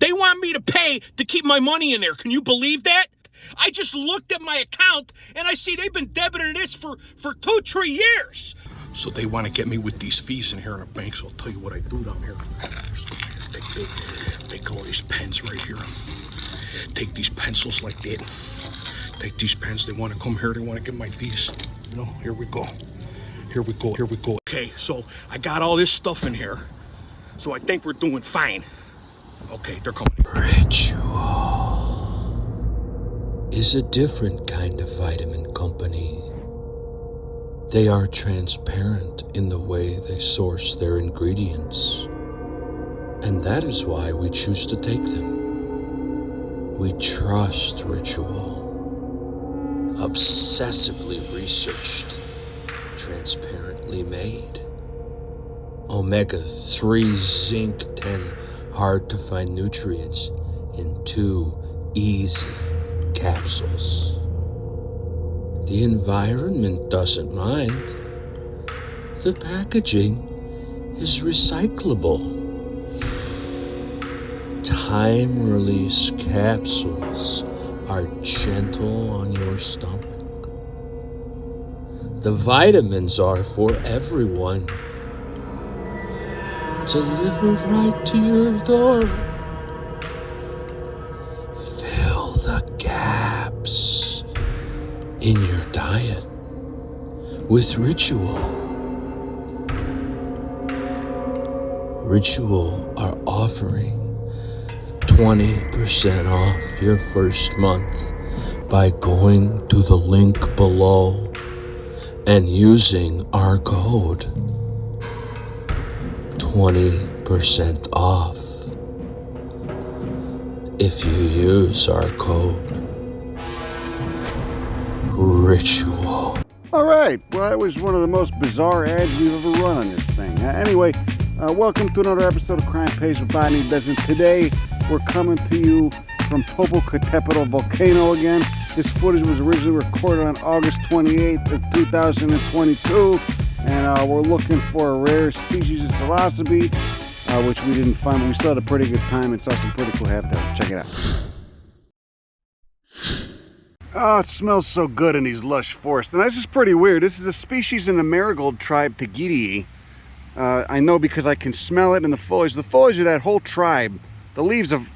They want me to pay to keep my money in there. Can you believe that? I just looked at my account and I see they've been debiting this for 2-3 years. So they want to get me with these fees in here in a bank. So I'll tell you what I do down here. Just come here, take all these pens right here. Take these pencils like that. Take these pens. They want to come here. They want to get my fees. You know, here we go. Here we go. Here we go. Okay, so I got all this stuff in here. So I think we're doing fine. Okay, they're coming. Ritual is a different kind of vitamin company. They are transparent in the way they source their ingredients, and that is why we choose to take them. We trust Ritual. Obsessively researched, transparently made. Omega-3 zinc 10 hard to find nutrients in 2 easy capsules. The environment doesn't mind. The packaging is recyclable. Time-release capsules are gentle on your stomach. The vitamins are for everyone. Delivered right to your door. Fill the gaps in your diet with Ritual. Ritual are offering 20% off your first month by going to the link below and using our code 20% off if you use our code Ritual. All right, well, that was one of the most bizarre ads we've ever run on this thing. Anyway, welcome to another episode of Crime Pays with Botany Doesn't. Today, we're coming to you from Popocatépetl volcano again. This footage was originally recorded on August 28th of 2022, and we're looking for a rare species of Psilocybe, which we didn't find, but we still had a pretty good time and saw some pretty cool habitat. Let's check it out. Oh, it smells so good in these lush forests. And this is pretty weird. This is a species in the marigold tribe, Tagetes. I know because I can smell it in the foliage. The foliage of that whole tribe, the leaves of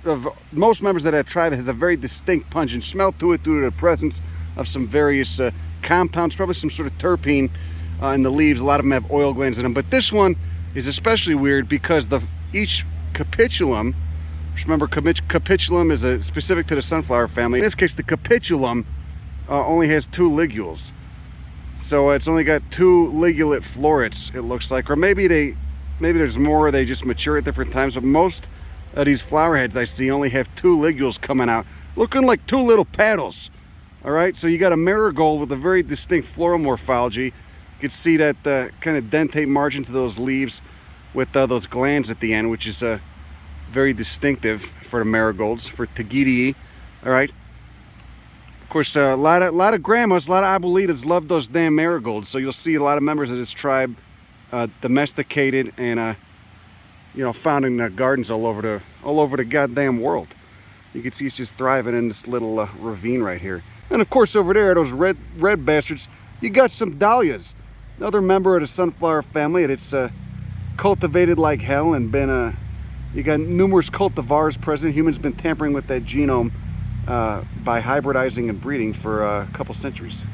most members of that tribe has a very distinct pungent smell to it due to the presence of some various compounds, probably some sort of terpene in the leaves. A lot of them have oil glands in them. But this one is especially weird because each capitulum, remember capitulum is specific to the sunflower family. In this case, the capitulum only has 2 ligules. So it's only got 2 ligulate florets, it looks like. Or maybe there's more, they just mature at different times. But most of these flower heads I see only have 2 ligules coming out, looking like 2 little paddles. All right, so you got a marigold with a very distinct floral morphology. You can see that kind of dentate margin to those leaves with those glands at the end, which is very distinctive for the marigolds, for Tagetes. All right. Of course, a lot of grandmas, a lot of abuelitas love those damn marigolds. So you'll see a lot of members of this tribe domesticated and found in gardens all over the goddamn world. You can see it's just thriving in this little ravine right here. And of course, over there, those red bastards, you got some dahlias, another member of the sunflower family. It's cultivated like hell and been you got numerous cultivars present. Humans been tampering with that genome by hybridizing and breeding for a couple centuries.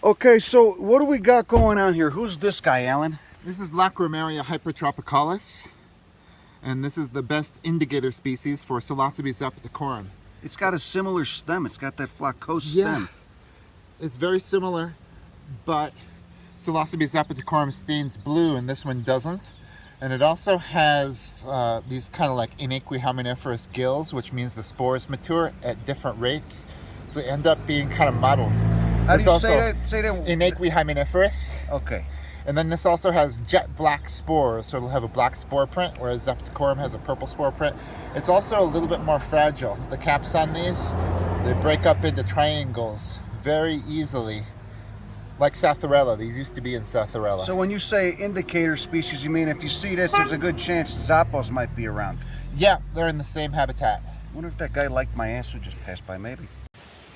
Okay, so what do we got going on here? Who's this guy, Alan? This is Lythraceae hypertropicalis, and this is the best indicator species for Psilocybe zapaticorum. It's got a similar stem. It's got that flacose stem. It's very similar, but Psilocybe zapaticorum stains blue and this one doesn't. And it also has these kind of like inequihymeniferous gills, which means the spores mature at different rates. So they end up being kind of mottled. How do you say that? Inequihymeniferous. Okay. And then this also has jet black spores, so it'll have a black spore print, whereas zapaticorum has a purple spore print. It's also a little bit more fragile. The caps on these, they break up into triangles very easily. Like Satharella, these used to be in Satharella. So when you say indicator species, you mean if you see this, there's a good chance Zappos might be around? Yeah, they're in the same habitat. Wonder if that guy liked my ass who just passed by, maybe.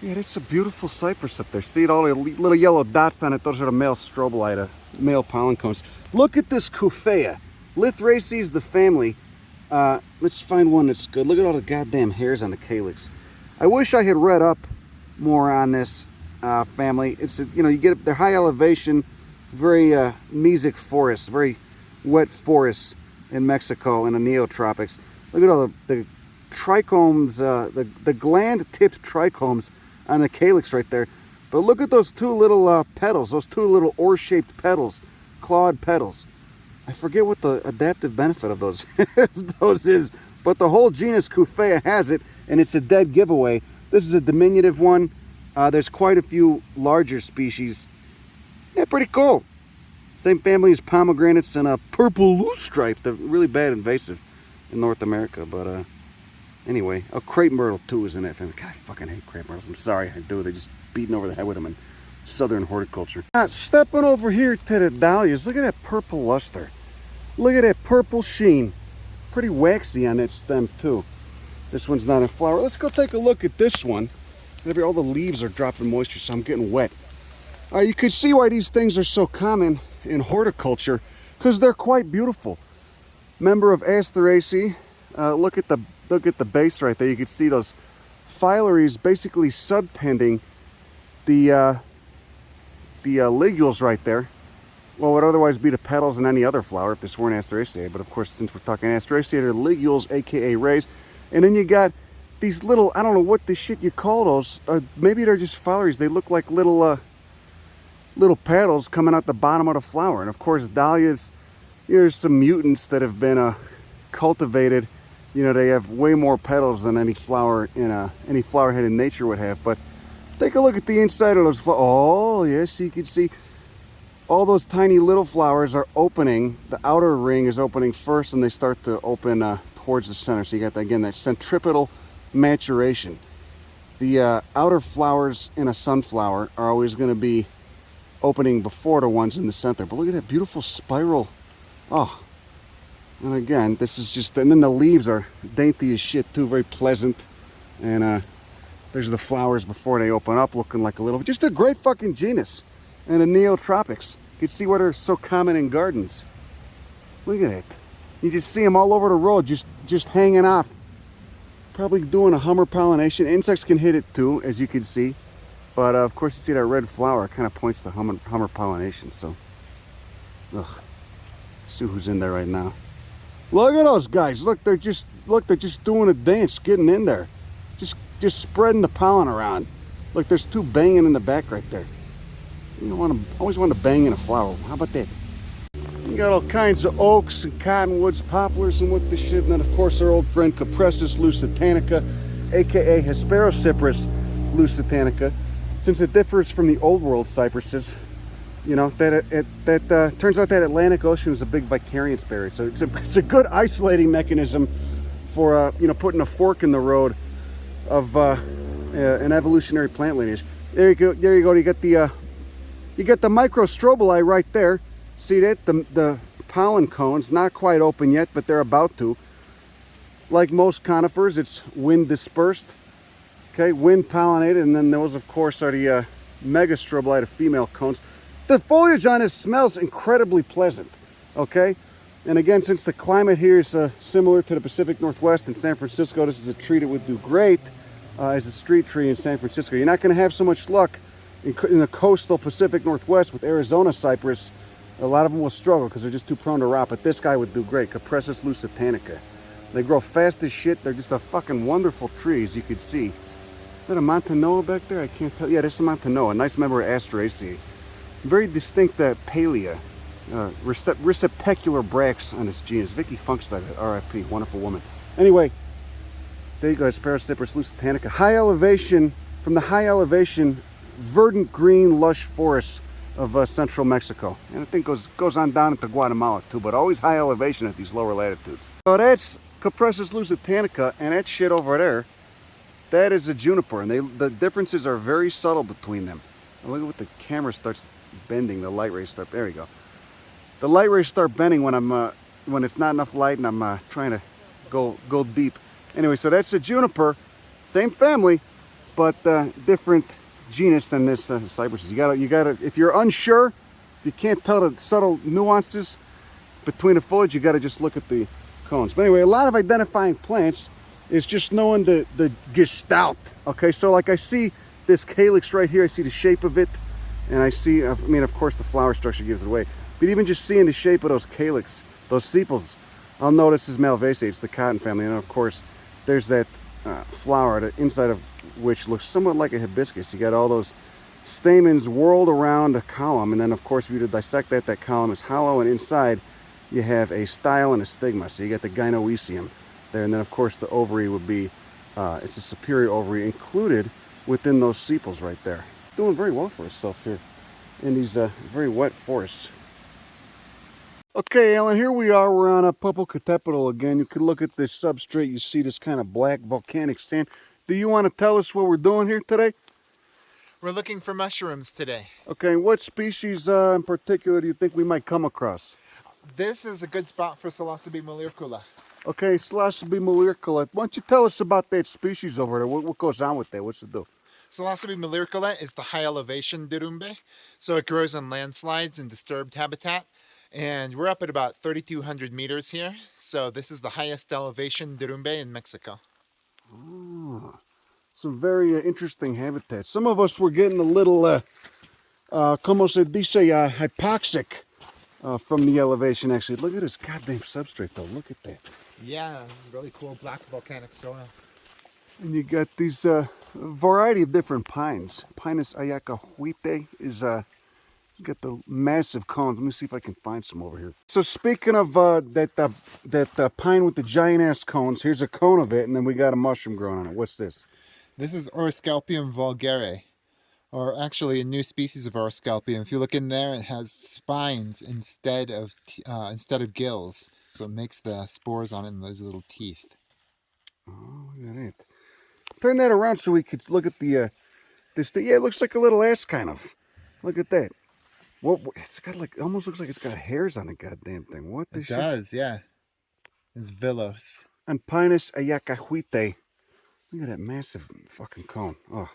Yeah, that's a beautiful cypress up there. See all the little yellow dots on it? Those are the male strobilida, male pollen cones. Look at this Cuphea. Lythraceae is the family. Let's find one that's good. Look at all the goddamn hairs on the calyx. I wish I had read up more on this family. It's, you know, you get they're high elevation, very mesic forests, very wet forests in Mexico in the neotropics. Look at all the trichomes, the gland-tipped trichomes on the calyx right there. But look at those two little petals, those two little oar-shaped petals, clawed petals. I forget what the adaptive benefit of those those is, but the whole genus Cuphea has it, and it's a dead giveaway. This is a diminutive one. There's quite a few larger species. Yeah, pretty cool. Same family as pomegranates and a purple loosestrife, the really bad invasive in North America. But anyway, a crepe myrtle too is in that family. God, I fucking hate crepe myrtles. I'm sorry, I do. They're just beating over the head with them in southern horticulture. Stepping over here to the dahlias, look at that purple luster. Look at that purple sheen. Pretty waxy on that stem too. This one's not in flower. Let's go take a look at this one. All the leaves are dropping moisture, so I'm getting wet. You can see why these things are so common in horticulture, because they're quite beautiful. Member of Asteraceae. Look at the base right there. You can see those phyllaries basically subtending the ligules right there. Well, would otherwise be the petals in any other flower if this weren't Asteraceae. But of course, since we're talking Asteraceae, they're ligules, aka rays. And then you got these little, I don't know what the shit you call those. Maybe they're just phyllaries. They look like little petals coming out the bottom of the flower. And of course, dahlias, you know, there's some mutants that have been cultivated. You know, they have way more petals than any flower in any flower head in nature would have. But take a look at the inside of those flowers. Oh, yes, you can see all those tiny little flowers are opening. The outer ring is opening first, and they start to open towards the center. So you got, again, that centripetal maturation. The outer flowers in a sunflower are always going to be opening before the ones in the center. But look at that beautiful spiral. Oh, and again, this is just, and then the leaves are dainty as shit too, very pleasant. And there's the flowers before they open up, looking like a little, just a great fucking genus. And the neotropics. You can see why they're so common in gardens. Look at it. You just see them all over the road, just hanging off. Probably doing a Hummer pollination. Insects can hit it too, as you can see. But of course, you see that red flower kind of points to Hummer pollination. So, ugh. See who's in there right now. Look at those guys. Look, they're just doing a dance, getting in there, just spreading the pollen around. Look, there's two banging in the back right there. You don't always want to bang in a flower. How about that? You got all kinds of oaks and cottonwoods, poplars, and what the shit. And then, of course, our old friend Cuphea Lusitanica, aka Hesperocyparis Lusitanica. Since it differs from the old world cypresses, you know, that turns out that Atlantic Ocean is a big vicariance barrier. So it's a good isolating mechanism for you know, putting a fork in the road of an evolutionary plant lineage. There you go. You got the microstrobili right there. See that? The pollen cones, not quite open yet, but they're about to. Like most conifers, it's wind dispersed. Okay, wind pollinated, and then those, of course, are the megastrobilida of female cones. The foliage on this smells incredibly pleasant. Okay, and again, since the climate here is similar to the Pacific Northwest and San Francisco, this is a tree that would do great as a street tree in San Francisco. You're not going to have so much luck in the coastal Pacific Northwest with Arizona cypress. A lot of them will struggle because they're just too prone to rot, but this guy would do great. Cuphea Lusitanica. They grow fast as shit. They're just a fucking wonderful tree, as you can see. Is that a Montanoa back there? I can't tell. Yeah, there's a Montanoa, a nice member of Asteraceae. Very distinct palea, receptacular bracts on this genus. Vicky Funkstead, R.I.P., wonderful woman. Anyway, there you go, Hesperocyparis Lusitanica. High elevation, from the high elevation, verdant green, lush forests of central Mexico. And I think goes on down into Guatemala too, but always high elevation at these lower latitudes. So that's Cuphea Lusitanica, and that shit over there, that is a juniper, and the differences are very subtle between them. And look at what the camera starts bending, the light rays start, there we go. The light rays start bending when it's not enough light and I'm trying to go deep. Anyway, so that's a juniper, same family, but different genus than this cypress. You gotta. If you're unsure, if you can't tell the subtle nuances between the foliage, you gotta just look at the cones. But anyway, a lot of identifying plants is just knowing the gestalt. Okay, so like I see this calyx right here. I see the shape of it, and I see. I mean, of course, the flower structure gives it away. But even just seeing the shape of those calyx, those sepals, I'll know this is Malvaceae. It's the cotton family, and of course, there's that flower, the inside of which looks somewhat like a hibiscus. You got all those stamens whirled around a column, and then of course, if you were to dissect that column is hollow, and inside you have a style and a stigma. So you got the gynoecium there, and then of course the ovary would be, it's a superior ovary included within those sepals right there. Doing very well for itself here in these very wet forests. Okay, Alan, here we are. We're on a Popocatépetl again. You can look at this substrate. You see this kind of black volcanic sand. Do you want to tell us what we're doing here today? We're looking for mushrooms today. Okay, what species in particular do you think we might come across? This is a good spot for Psilocybe muliercula. Okay, Psilocybe muliercula. Why don't you tell us about that species over there? What goes on with that? What's it do? Psilocybe muliercula is the high elevation Derrumbe, so it grows on landslides and disturbed habitat. And we're up at about 3,200 meters here, so this is the highest elevation Derrumbe in Mexico. Oh, some very interesting habitats. Some of us were getting a little, como se dice, hypoxic from the elevation, actually. Look at this goddamn substrate, though. Look at that. Yeah, this is really cool black volcanic soil. And you got these variety of different pines. Pinus ayacahuite is you got the massive cones. Let me see if I can find some over here. So speaking of that pine with the giant ass cones, here's a cone of it, and then we got a mushroom growing on it. What's this? This is Oroscalpium vulgare, or actually a new species of Oroscalpium. If you look in there, it has spines instead of gills, so it makes the spores on it in those little teeth. Oh, look at it. Turn that around so we could look at the this thing. Yeah, it looks like a little ass kind of. Look at that. What it's got, like, almost looks like it's got hairs on the goddamn thing. What the shit? It does, yeah. It's villous. And Pinus ayacahuite. Look at that massive fucking cone. Oh,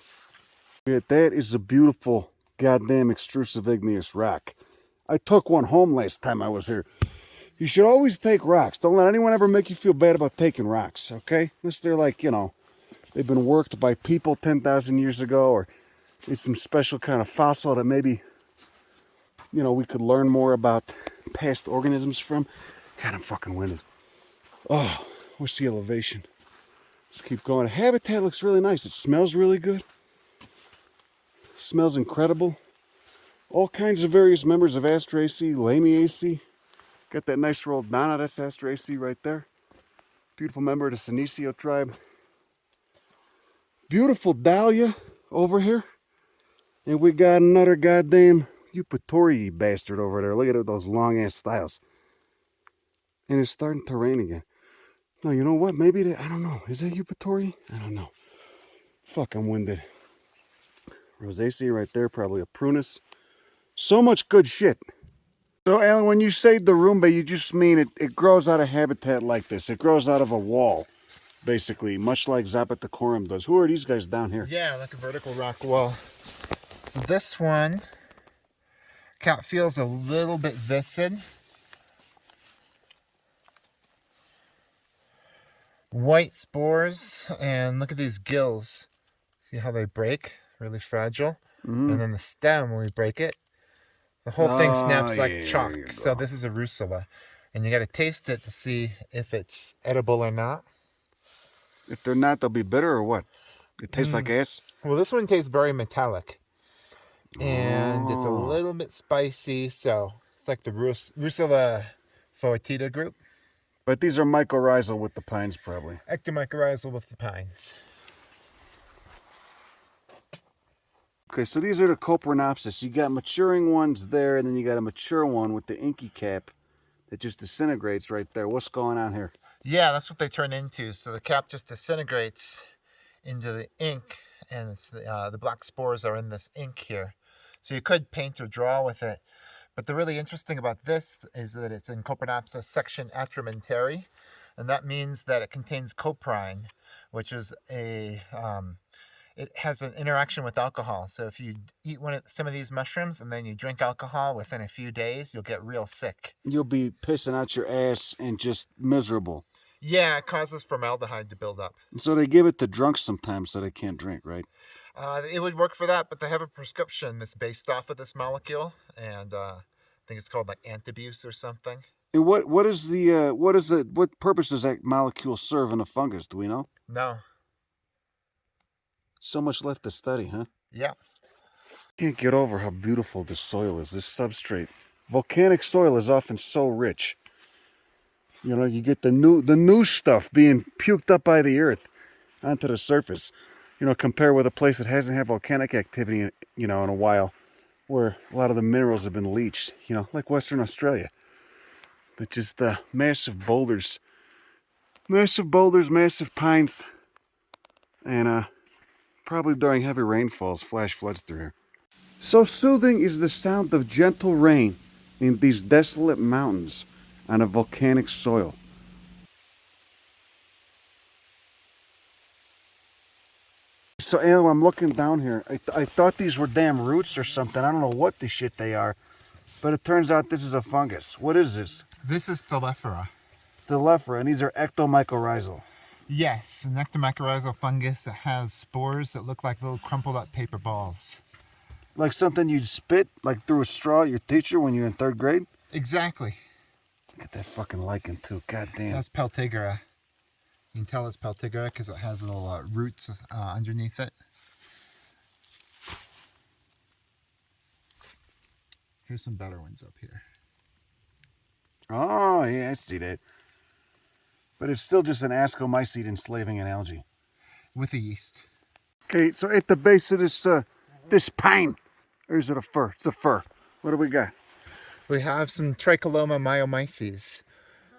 yeah, that is a beautiful goddamn extrusive igneous rock. I took one home last time I was here. You should always take rocks. Don't let anyone ever make you feel bad about taking rocks, okay? Unless they're like, you know, they've been worked by people 10,000 years ago, or it's some special kind of fossil that maybe, you know, we could learn more about past organisms from. God, I'm fucking winded. Oh, what's the elevation? Let's keep going. The habitat looks really nice. It smells really good. It smells incredible. All kinds of various members of Asteraceae, Lamiaceae. Got that nice rolled Donna, that's Asteraceae right there. Beautiful member of the Senecio tribe. Beautiful Dahlia over here. And we got another goddamn Eupatoriae bastard over there. Look at those long ass styles. And it's starting to rain again. No, you know what? Maybe, I don't know. Is it Eupatoriae? I don't know. Fuck, I'm winded. Rosaceae right there, probably a prunus. So much good shit. So, Alan, when you say Derrumbe, you just mean it grows out of habitat like this. It grows out of a wall, basically, much like Zapatacorum does. Who are these guys down here? Yeah, like a vertical rock wall. So this one feels a little bit viscid. White spores, and look at these gills. See how they break? Really fragile. And then the stem, when we break it, the whole thing snaps like chalk. So this is a rusula. And you got to taste it to see if it's edible or not. If they're not, they'll be bitter or what? It tastes like ass? Well, this one tastes very metallic. And it's a little bit spicy, so it's like the Rusula foetida group. But these are mycorrhizal with the pines, probably. Ectomycorrhizal with the pines. Okay, so these are the Coprinopsis. You got maturing ones there, and then you got a mature one with the inky cap that just disintegrates right there. What's going on here? Yeah, that's what they turn into. So the cap just disintegrates into the ink, and the black spores are in this ink here. So you could paint or draw with it. But the really interesting about this is that it's in Coprinopsis section atramentary, and that means that it contains coprine, which is it has an interaction with alcohol. So if you eat some of these mushrooms and then you drink alcohol within a few days, you'll get real sick. You'll be pissing out your ass and just miserable. Yeah, it causes formaldehyde to build up. And so they give it to drunks sometimes so they can't drink, right? It would work for that, but they have a prescription that's based off of this molecule, and I think it's called like Antabuse or something. And what purpose does that molecule serve in a fungus? Do we know? No. So much left to study, huh? Yeah. Can't get over how beautiful this soil is, this substrate. Volcanic soil is often so rich. You know, you get the new stuff being puked up by the earth onto the surface. You know, compare with a place that hasn't had volcanic activity, in a while, where a lot of the minerals have been leached, like Western Australia. But just the massive boulders, massive pines, and probably during heavy rainfalls, flash floods through here. So soothing is the sound of gentle rain in these desolate mountains on a volcanic soil. So, Al, I'm looking down here. I thought these were damn roots or something. I don't know what the shit they are. But it turns out this is a fungus. What is this? This is Thelephora. Thelephora, and these are ectomycorrhizal. Yes, an ectomycorrhizal fungus that has spores that look like little crumpled up paper balls. Like something you'd spit, like through a straw at your teacher when you're in 3rd grade? Exactly. Look at that fucking lichen too, god damn. That's Peltigera. You can tell it's Peltigera because it has little roots underneath it. Here's some better ones up here. Oh, yeah, I see that. But it's still just an ascomycete enslaving an algae. With a yeast. Okay, so at the base of this pine, or is it a fir? It's a fir. What do we got? We have some Tricholoma myomyces.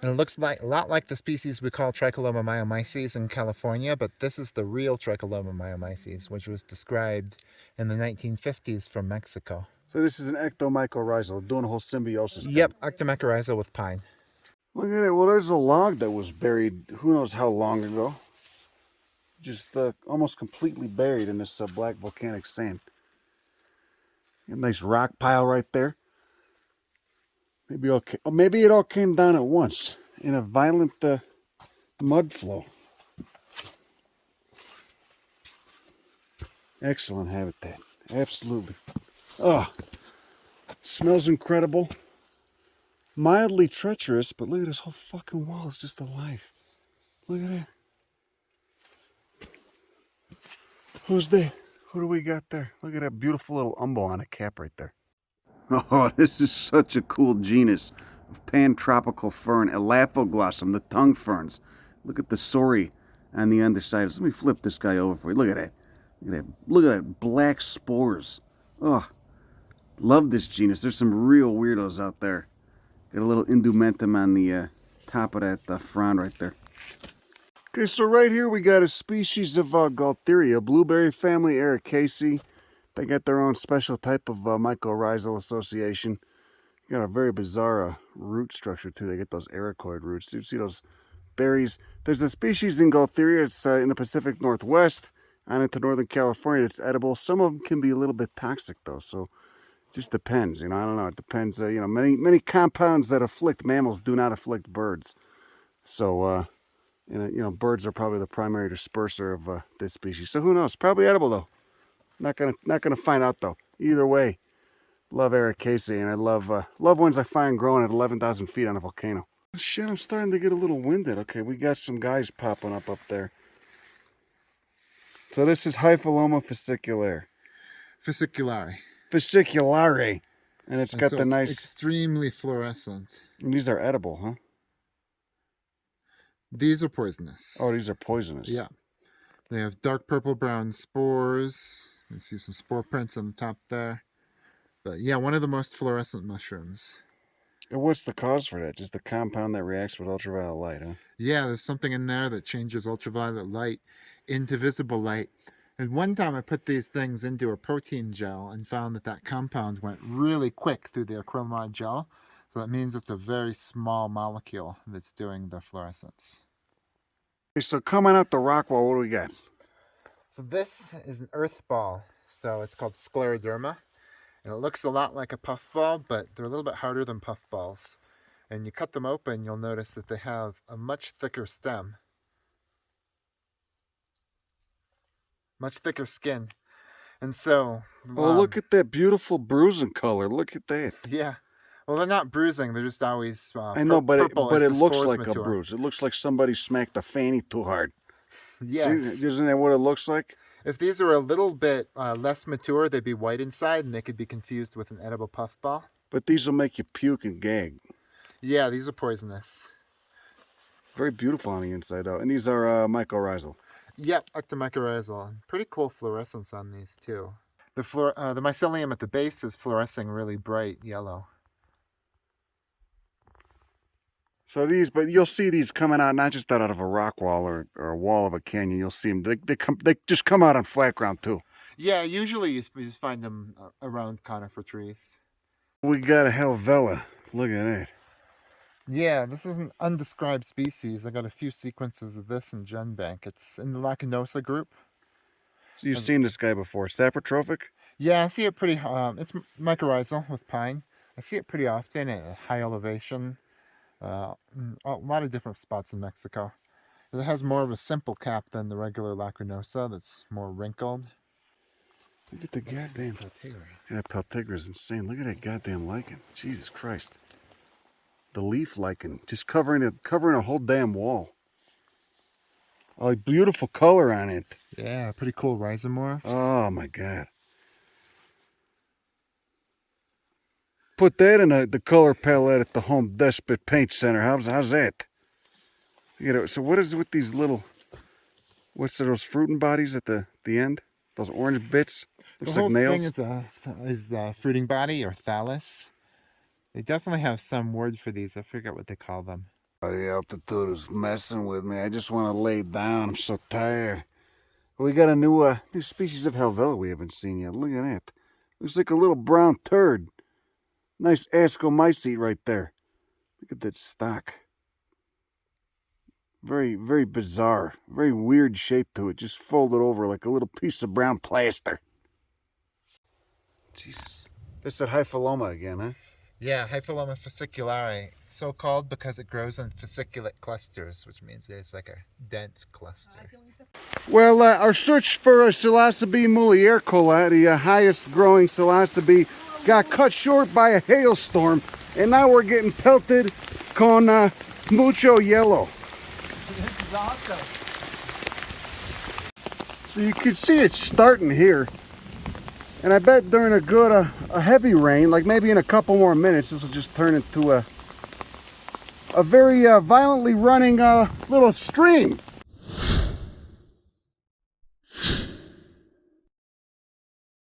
And it looks a lot like the species we call Tricholoma myomyces in California, but this is the real Tricholoma myomyces, which was described in the 1950s from Mexico. So this is an ectomycorrhizal, doing a whole symbiosis thing. Yep, ectomycorrhizal with pine. Look at it. Well, there's a log that was buried who knows how long ago. Just almost completely buried in this black volcanic sand. A nice rock pile right there. Maybe it all came down at once in a violent mud flow. Excellent habitat. Absolutely. Oh, smells incredible. Mildly treacherous, but look at this whole fucking wall. It's just alive. Look at that. Who's that? Who do we got there? Look at that beautiful little umbo on a cap right there. Oh, this is such a cool genus of pan-tropical fern, Elaphoglossum, the tongue ferns. Look at the sori on the underside. Let me flip this guy over for you. Look at that. Look at that. Look at that black spores. Oh, love this genus. There's some real weirdos out there. Got a little indumentum on the top of that frond right there. Okay, so right here we got a species of Gaultheria, blueberry family Ericaceae. They got their own special type of mycorrhizal association. Got a very bizarre root structure too. They get those ericoid roots. You see those berries. There's a species in Gaultheria. It's in the Pacific Northwest on into Northern California. It's edible. Some of them can be a little bit toxic though. So it just depends. I don't know. It depends. Many compounds that afflict mammals do not afflict birds. So birds are probably the primary disperser of this species. So who knows? Probably edible though. Not gonna find out though. Either way, love Ericaceae, and I love ones I find growing at 11,000 feet on a volcano. Shit, I'm starting to get a little winded. Okay, we got some guys popping up there. So this is Hypholoma fasciculare. Fasciculare, and it's got the nice. Extremely fluorescent. And these are edible, huh? These are poisonous. Oh, these are poisonous. Yeah. They have dark purple-brown spores. You see some spore prints on the top there. But yeah, one of the most fluorescent mushrooms. And what's the cause for that? Just the compound that reacts with ultraviolet light, huh? Yeah, there's something in there that changes ultraviolet light into visible light. And one time I put these things into a protein gel and found that compound went really quick through the acrylamide gel. So that means it's a very small molecule that's doing the fluorescence. Okay, so coming out the rock wall, what do we got? So this is an earth ball. So it's called scleroderma. And it looks a lot like a puffball, but they're a little bit harder than puffballs. And you cut them open, you'll notice that they have a much thicker stem. Much thicker skin. And so... Oh, look at that beautiful bruising color. Look at that. Yeah. Well, they're not bruising. They're just always I know, but purple it as the looks spores like mature. a bruise. It looks like somebody smacked a fanny too hard. Yes. See, isn't that what it looks like? If these are a little bit less mature, they'd be white inside, and they could be confused with an edible puffball. But these will make you puke and gag. Yeah, these are poisonous. Very beautiful on the inside, though. And these are mycorrhizal. Yep, ectomycorrhizal. Pretty cool fluorescence on these, too. The mycelium at the base is fluorescing really bright yellow. So these, but you'll see these coming out not just out of a rock wall or a wall of a canyon. You'll see them. They just come out on flat ground too. Yeah, usually you just find them around conifer trees. We got a Helvella. Look at that. Yeah, this is an undescribed species. I got a few sequences of this in GenBank. It's in the Lacanosa group. So you've seen this guy before. Saprotrophic? Yeah, I see it pretty. It's mycorrhizal with pine. I see it pretty often at high elevation. A lot of different spots in Mexico. It has more of a simple cap than the regular Lacanosa that's more wrinkled. Look at the goddamn Peltigra. Yeah, Peltigra is insane. Look at that goddamn lichen. Jesus Christ. The leaf lichen just covering a whole damn wall. Oh, beautiful color on it. Yeah, pretty cool rhizomorphs. Oh my God. Put that in the color palette at the Home Despot Paint Center. How's that? You know, so what is it with these little, what's those fruiting bodies at the end? Those orange bits? Looks The whole like nails. thing is the fruiting body or thallus. They definitely have some word for these. I forget what they call them. Oh, the altitude is messing with me. I just want to lay down. I'm so tired. We got a new species of Helvella we haven't seen yet. Look at that. Looks like a little brown turd. Nice ascomycete right there. Look at that stock. Very, very bizarre. Very weird shape to it. Just folded over like a little piece of brown plaster. Jesus. That's that Hypholoma again, huh? Yeah, Hypholoma fasciculare. So called because it grows in fasciculate clusters, which means it's like a dense cluster. Well, our search for Psilocybe muliercula, the highest growing Psilocybe, got cut short by a hailstorm, and now we're getting pelted con mucho yellow. This is awesome. So you can see it's starting here, and I bet during a heavy rain, like maybe in a couple more minutes, this will just turn into a very violently running little stream.